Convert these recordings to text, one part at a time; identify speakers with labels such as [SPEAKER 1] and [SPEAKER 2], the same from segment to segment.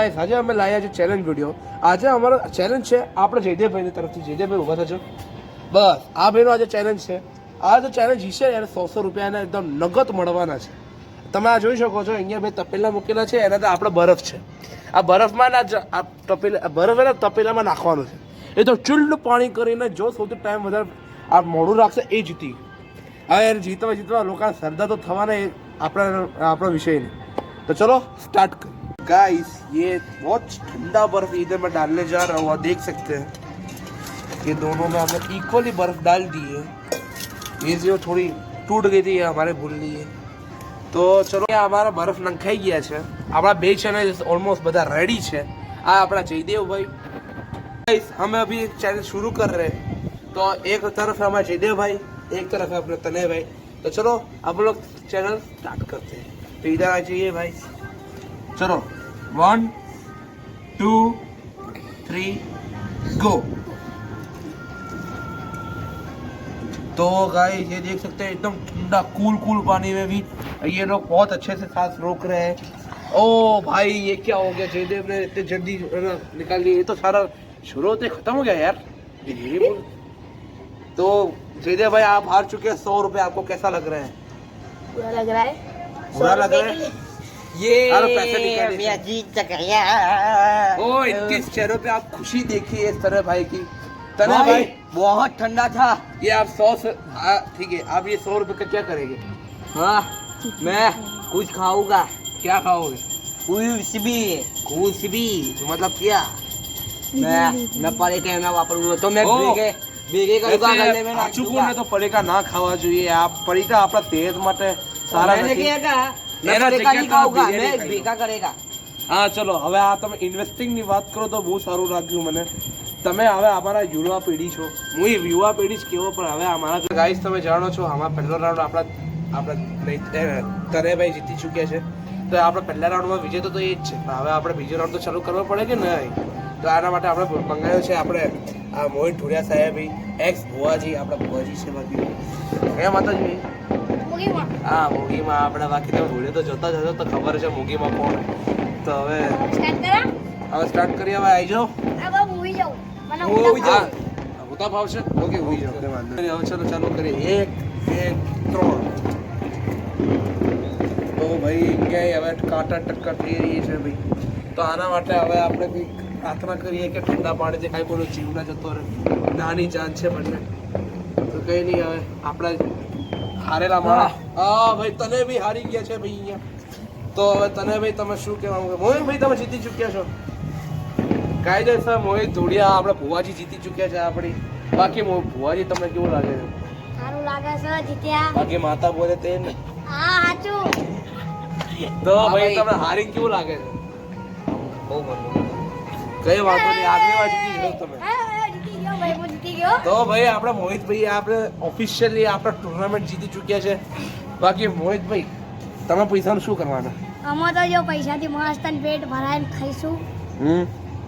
[SPEAKER 1] Guys આજે અમે લાવ્યા છે ચેલેન્જ વિડીયો. આજે અમારો ચેલેન્જ છે આપણે જયદેવભાઈની તરફથી. જયદેવભાઈ ઊભા થજો. બસ આ ભાઈનો આજે ચેલેન્જ છે. આ જો ચેલેન્જ જીતશે યાર 100 રૂપિયાને એકદમ નગદ મળવાના છે. તમે આ જોઈ શકો છો અહીંયા બે તપેલા મૂકેલા છે, એના તો આપણે બરફ છે. આ બરફમાં આ તપેલા બરફ એના તપેલામાં નાખવાનું છે. એ તો ચૂલ્ડ પાણી કરીને જો સૌથી ટાઈમ વધારે આ મોડું રાખશે એ જીતી. હવે યાર જીતવા લોકોના સરદા તો થવાના એ આપણા विषय नहीं. तो चलो स्टार्ट कर गाइस. ये बहुत ठंडा बर्फ इधर मैं डालने जा रहा हूँ. आप देख सकते हैं ये दोनों में हमने इक्वली बर्फ डाल दी है. ये जो थोड़ी टूट गई थी ये हमारे भूल ली है. तो चलो ये हमारा बर्फ नंखाई गया है. अपना बे चैनल ऑलमोस्ट बधा रेडी है. आ अपना जयदेव भाई. गाइस हम अभी चैनल शुरू कर रहे हैं. तो एक तरफ है हमारा जयदेव भाई, एक तरफ है अपने तनय भाई. तो चलो अब लोग चैनल स्टार्ट करते हैं. तो इधर आ जाइए भाई. चलो 1 2 3 गो. तो गाइस ये देख सकते हैं एकदम ठंडा कूल पानी में भी ये लोग बहुत अच्छे से सांस रोक रहे हैं. ओ भाई ये क्या हो गया? जयदेव ने इतने जल्दी निकाल लिया. ये तो सारा शुरू होते खत्म हो गया यार. तो जयदेव भाई आप हार चुके हैं 100 रुपए. आपको कैसा लग रहा है?
[SPEAKER 2] बुरा लग रहा है.
[SPEAKER 1] बुरा लग रहा है.
[SPEAKER 2] ये
[SPEAKER 1] पैसे निकाले.
[SPEAKER 2] मैं जीत गया.
[SPEAKER 1] ओ इनके चेहरों पे आप खुशी देखिए इस तरह भाई की. तने भाई
[SPEAKER 2] बहुत ठंडा था.
[SPEAKER 1] ये आप 100 से ठीक है. आप ये 100 रुपए का क्या करेंगे?
[SPEAKER 2] हाँ मैं कुछ खाऊंगा.
[SPEAKER 1] क्या खाओगे?
[SPEAKER 2] कुछ भी
[SPEAKER 1] मतलब क्या?
[SPEAKER 2] मैं पड़े के ना वापरूंगा तो मैं
[SPEAKER 1] ओ,
[SPEAKER 2] ભેગે કरूंगा. गले में नाच
[SPEAKER 1] ચૂકું ને તો પડીકા ના ખાવા જોઈએ. આ પડીકા આપણા સેહત માટે સારા
[SPEAKER 2] मैंने
[SPEAKER 1] નથી.
[SPEAKER 2] क्या कहा? मैं
[SPEAKER 1] मेरा
[SPEAKER 2] पड़ेगा नहीं
[SPEAKER 1] जगह
[SPEAKER 2] खाऊंगा.
[SPEAKER 1] बिरयानी
[SPEAKER 2] मैं
[SPEAKER 1] खाई.
[SPEAKER 2] ભેગા કરેગા.
[SPEAKER 1] હા ચલો હવે આ તમે ઇન્વેસ્ટિંગ ની વાત કરો તો બહુ સારું લાગ્યું મને. તમે હવે અમારા યુવા પેઢી છો. હું યુવા પેઢી જ કેવો પણ હવે અમારા ગાઈસ તમે જાણો છો અમારા પહેલો રાઉન્ડ આપણા તનેભાઈ જીતી ચૂક્યા છે. તો આપણે પહેલા રાઉન્ડમાં વિજેતો તો એ જ છે. પણ હવે આપણે બીજો રાઉન્ડ તો ચાલુ કરવો પડે કે નહીં? તો આના માટે આપણે મંગાવ્યો છે આપણે આ મોહિત ઢોડિયા સાહેબ એક્સ ભુવાજી. આપણા ભુવાજી છે બાકી કયા માતાજી? હા મોગીમાં આપણે બાકી તો ભૂલે તો જોતા જતો તો ખબર છે મોગીમાં કોણ. તો હવે સ્ટાર્ટ કરીએ. હવે આવી જાઓ. ઉતા ભાવશે ઓકે હોઈ જાઓ. હવે ચલો ચાલુ કરીએ. 1 2 3. તો ભાઈ ક્યાંય હવે કાંટા ટક્કર થઈ રહી છે ભાઈ. તો આના માટે હવે આપણે કંઈક પ્રાર્થના કરીએ કે ઠંડા પાણીથી કાંઈ કોઈ જીવ ના જતો રહે. નાની જાન છે બંને. તો કંઈ નહીં હવે આપણા હારેલા માણસ. હા ભાઈ તને બી હારી ગયા છે ભાઈ અહીંયા. તો હવે તને ભાઈ તમે શું કહેવા માંગો? મોહિત ભાઈ તમે જીતી ચૂક્યા છો. કાયદેસર મોહિત ધોડિયા આપણે ભુવાજી જીતી ચૂક્યા છે આપણી. બાકી ભુવાજી તમને કેવું લાગે છે?
[SPEAKER 3] સારું લાગે છે જીત્યા.
[SPEAKER 1] બાકી માતા બોલે તે ને.
[SPEAKER 3] હા સાચું.
[SPEAKER 1] તો ભાઈ તમને હારી કેવું લાગે છે? બહુ મજા. કઈ વાંધો નહીં. આગલી વાર જીતી ગયો તમે.
[SPEAKER 3] જીતી ગયો ભાઈ, હું જીતી ગયો.
[SPEAKER 1] તો ભાઈ આપણે મોહિતભાઈ આપણે ઓફિશિયલી આપણે ટુર્નામેન્ટ જીતી ચૂક્યા છે. બાકી મોહિતભાઈ તમે પૈસાનું શું કરવાના?
[SPEAKER 3] અમે તો જો પૈસાથી મસ્ત અને પેટ ભરાઈને ખાઈશું.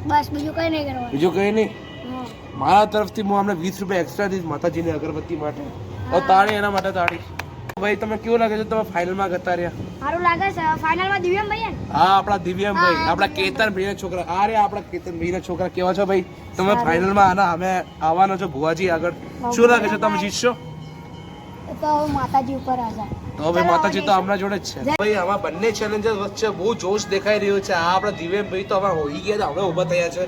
[SPEAKER 3] બસ બીજું કઈ નહીં કરવાનું.
[SPEAKER 1] બીજું કઈ નહીં.
[SPEAKER 3] હા.
[SPEAKER 1] મારા તરફથી હું અમને 20 રૂપિયા એક્સ્ટ્રા દઈશ માતાજીની અગરબત્તી માટે. તો તાળી એના માટે તાળી. ભાઈ તમે કેવું લાગે છે તમે ફાઇનલમાં ગતા રહ્યા?
[SPEAKER 3] સારું લાગે છે. ફાઇનલમાં દિવ્યમ ભાઈ ને.
[SPEAKER 1] હા આપણા દિવ્યમભાઈ આપણા કેતનભાઈના છોકરા. આ રે આપણા કેતનભાઈના છોકરા. કેવા છો ભાઈ તમે? ફાઇનલમાં આના અમે આવવાનો છો ભુવાજી આગળ. શું લાગે છે તમે જીતશો?
[SPEAKER 3] એ તો માતાજી ઉપર આજા.
[SPEAKER 1] તો ભાઈ માતાજી તો આપણા જોડે જ છે. ભાઈ આમાં બંને ચેલેન્જર્સ વચ્ચે બહુ જોશ દેખાઈ રહ્યો છે. આ આપણા દિવ્યમભાઈ તો હવે હોઈ ગયા હવે ઊભા થયા છે.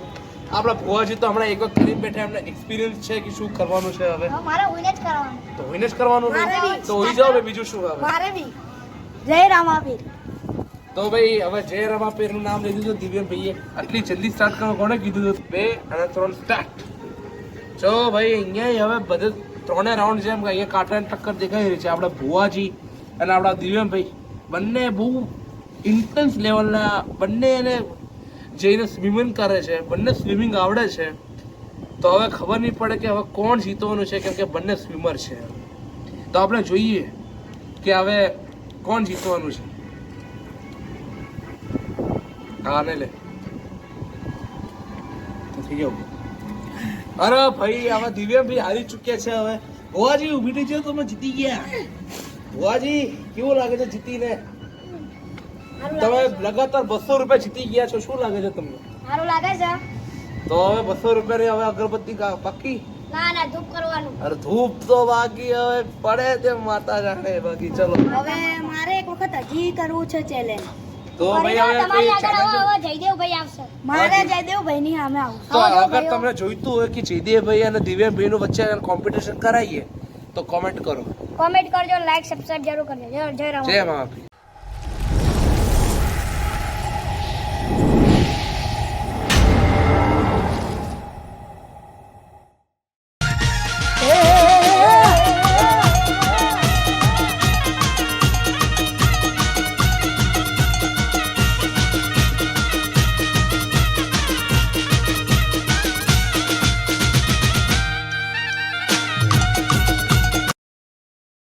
[SPEAKER 1] આપણા ભુવાજી તો હમણાં એક વખત કરીને બેઠા. એમને એક્સપિરિયન્સ છે કે શું કરવાનું છે હવે.
[SPEAKER 3] મારે હોઈને જ કરવાનું.
[SPEAKER 1] તો હોઈને જ કરવાનું ને. તો હોઈ જાઓ ભાઈ બીજું શું હવે.
[SPEAKER 3] મારે બી જય રામાપીર.
[SPEAKER 1] તો ભાઈ હવે જય રમાપીરનું નામ લીધું છે દિવ્યમભાઈએ. આટલી જલ્દી સ્ટાર્ટ કરવા કોણે કીધું હતું? 2 અને 3 સ્ટાર્ટ. જો ભાઈ અહીંયા હવે બધે ત્રણે રાઉન્ડ જેમ કે અહીંયા કાંટાની ટક્કર દેખાઈ રહી છે. આપણા ભુવાજી અને આપણા દિવ્યમભાઈ બંને બહુ ઇન્ટેન્સ લેવલના. બંને એને જઈને સ્વિમિંગ કરે છે. બંને સ્વિમિંગ આવડે છે. તો હવે ખબર નહીં પડે કે હવે કોણ જીતવાનું છે કેમ કે બંને સ્વિમર છે. તો આપણે જોઈએ કે હવે કોણ જીતવાનું છે. હા ને લે તો થઈ ગયો. અરે ભાઈ આમાં દિવ્યમભાઈ હારી ચૂક્યા છે. હવે ભુવાજી ઊભી થઈ જાઓ તમે જીતી ગયા. ભુવાજી કેવું લાગે છે જીતીને? તમે લગાતાર 200 રૂપિયા જીતી ગયા છો, શું લાગે છે તમને?
[SPEAKER 3] સારું લાગે છે?
[SPEAKER 1] તો હવે 200 રૂપિયાની હવે અગરબત્તી પાકી?
[SPEAKER 3] ના ના ધૂપ કરવાનું.
[SPEAKER 1] અરે ધૂપ તો બાકી હવે પડે તે માતા જાણે બાકી. ચલો
[SPEAKER 3] હવે મારે એક વખત હજી કરવું છે ચેલેન્જ.
[SPEAKER 1] તો ભાઈ હવે
[SPEAKER 3] તમારી
[SPEAKER 1] કોઈ
[SPEAKER 3] આગળ
[SPEAKER 1] challenge-
[SPEAKER 3] હવે જયદેવભાઈ આવશે. મારે જયદેવભાઈ ની સામે આવશે.
[SPEAKER 1] તો અગર તમને જોઈતું હોય કે જયદેવભાઈ અને દિવ્યાભાઈ નું વચ્ચે કોમ્પિટિશન કરાવીએ તો કોમેન્ટ કરો.
[SPEAKER 3] કોમેન્ટ કરજો, લાઈક સબસ્ક્રાઇબ જરૂર કરજો. જય રામ.
[SPEAKER 1] જય મા